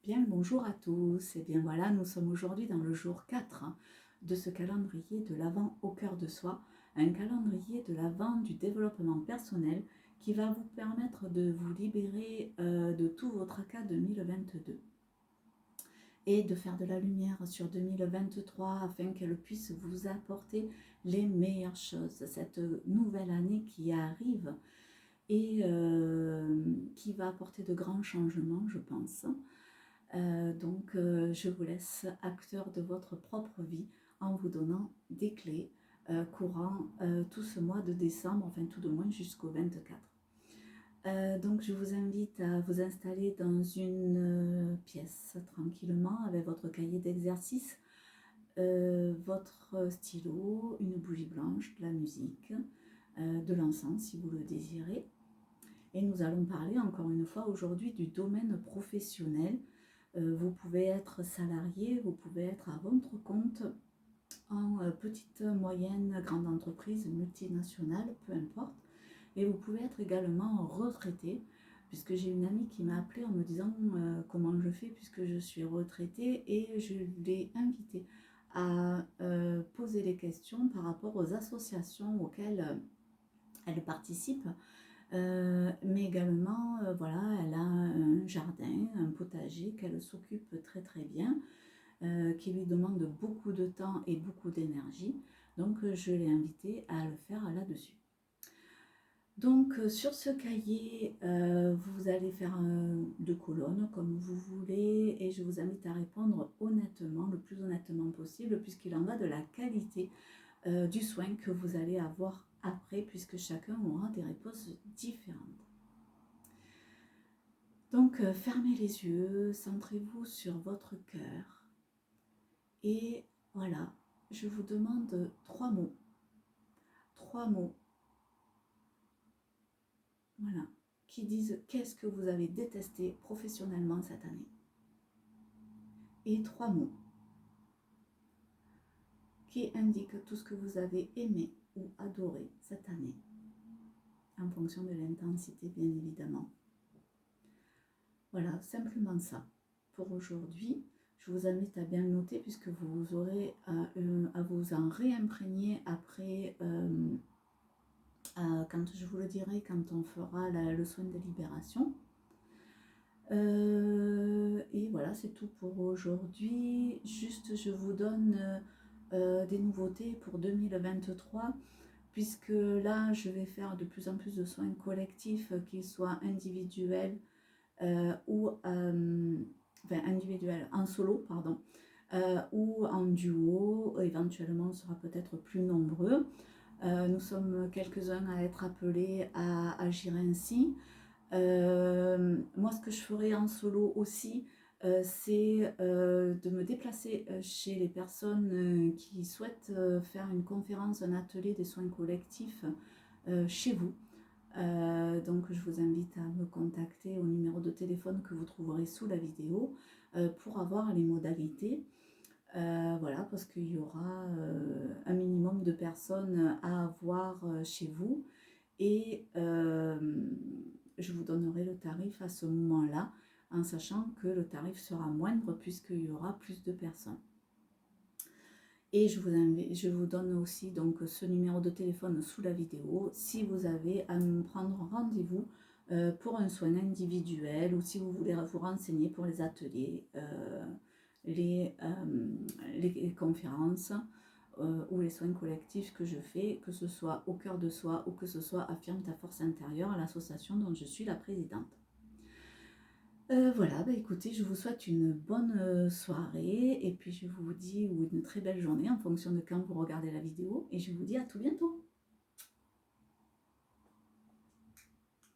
Bien, bonjour à tous. Et bien voilà, nous sommes aujourd'hui dans le jour 4 de ce calendrier de l'Avent au cœur de soi, un calendrier de l'Avent du développement personnel qui va vous permettre de vous libérer de tout vos tracas 2022 et de faire de la lumière sur 2023 afin qu'elle puisse vous apporter les meilleures choses. Cette nouvelle année qui arrive et qui va apporter de grands changements, je pense. Je vous laisse acteur de votre propre vie en vous donnant des clés courant tout ce mois de décembre, enfin tout de moins jusqu'au 24. Donc je vous invite à vous installer dans une pièce tranquillement avec votre cahier d'exercice, votre stylo, une bougie blanche, de la musique, de l'encens si vous le désirez. Et nous allons parler encore une fois aujourd'hui du domaine professionnel. Vous pouvez être salarié, vous pouvez être à votre compte en petite, moyenne, grande entreprise, multinationale, peu importe. Et vous pouvez être également retraité, puisque j'ai une amie qui m'a appelée en me disant comment je fais puisque je suis retraitée, et je l'ai invitée à poser les questions par rapport aux associations auxquelles elle participe. Mais également, voilà, elle a un jardin, un potager qu'elle s'occupe très très bien, qui lui demande beaucoup de temps et beaucoup d'énergie. Donc je l'ai invitée à le faire là-dessus. Donc sur ce cahier, vous allez faire deux colonnes comme vous voulez, et je vous invite à répondre honnêtement, le plus honnêtement possible, puisqu'il en va de la qualité du soin que vous allez avoir après, puisque chacun aura des réponses différentes. Donc fermez les yeux, centrez-vous sur votre cœur et voilà, je vous demande trois mots. Voilà, qui disent qu'est-ce que vous avez détesté professionnellement cette année. Et trois mots qui indiquent tout ce que vous avez aimé ou adoré cette année, en fonction de l'intensité bien évidemment. Voilà, simplement ça. Pour aujourd'hui, je vous invite à bien noter puisque vous aurez à vous en réimprégner après, quand je vous le dirai, quand on fera le soin de libération. Et voilà, c'est tout pour aujourd'hui. Juste, je vous donne des nouveautés pour 2023. Puisque là, je vais faire de plus en plus de soins collectifs, qu'ils soient individuels ou individuel en solo, pardon, ou en duo. Éventuellement on sera peut-être plus nombreux. Nous sommes quelques-uns à être appelés à agir ainsi. Moi, ce que je ferai en solo aussi, c'est de me déplacer chez les personnes qui souhaitent faire une conférence, un atelier des soins collectifs chez vous. Donc je vous invite à me contacter au numéro de téléphone que vous trouverez sous la vidéo pour avoir les modalités. Voilà, parce qu'il y aura un minimum de personnes à avoir chez vous, et je vous donnerai le tarif à ce moment-là, en sachant que le tarif sera moindre puisqu'il y aura plus de personnes. Et je vous donne aussi donc ce numéro de téléphone sous la vidéo si vous avez à me prendre rendez-vous pour un soin individuel, ou si vous voulez vous renseigner pour les ateliers, les conférences ou les soins collectifs que je fais, que ce soit au cœur de soi ou que ce soit Affirme ta force intérieure, à l'association dont je suis la présidente. Voilà, bah écoutez, je vous souhaite une bonne soirée, et puis je vous dis, ou une très belle journée en fonction de quand vous regardez la vidéo, et je vous dis à tout bientôt.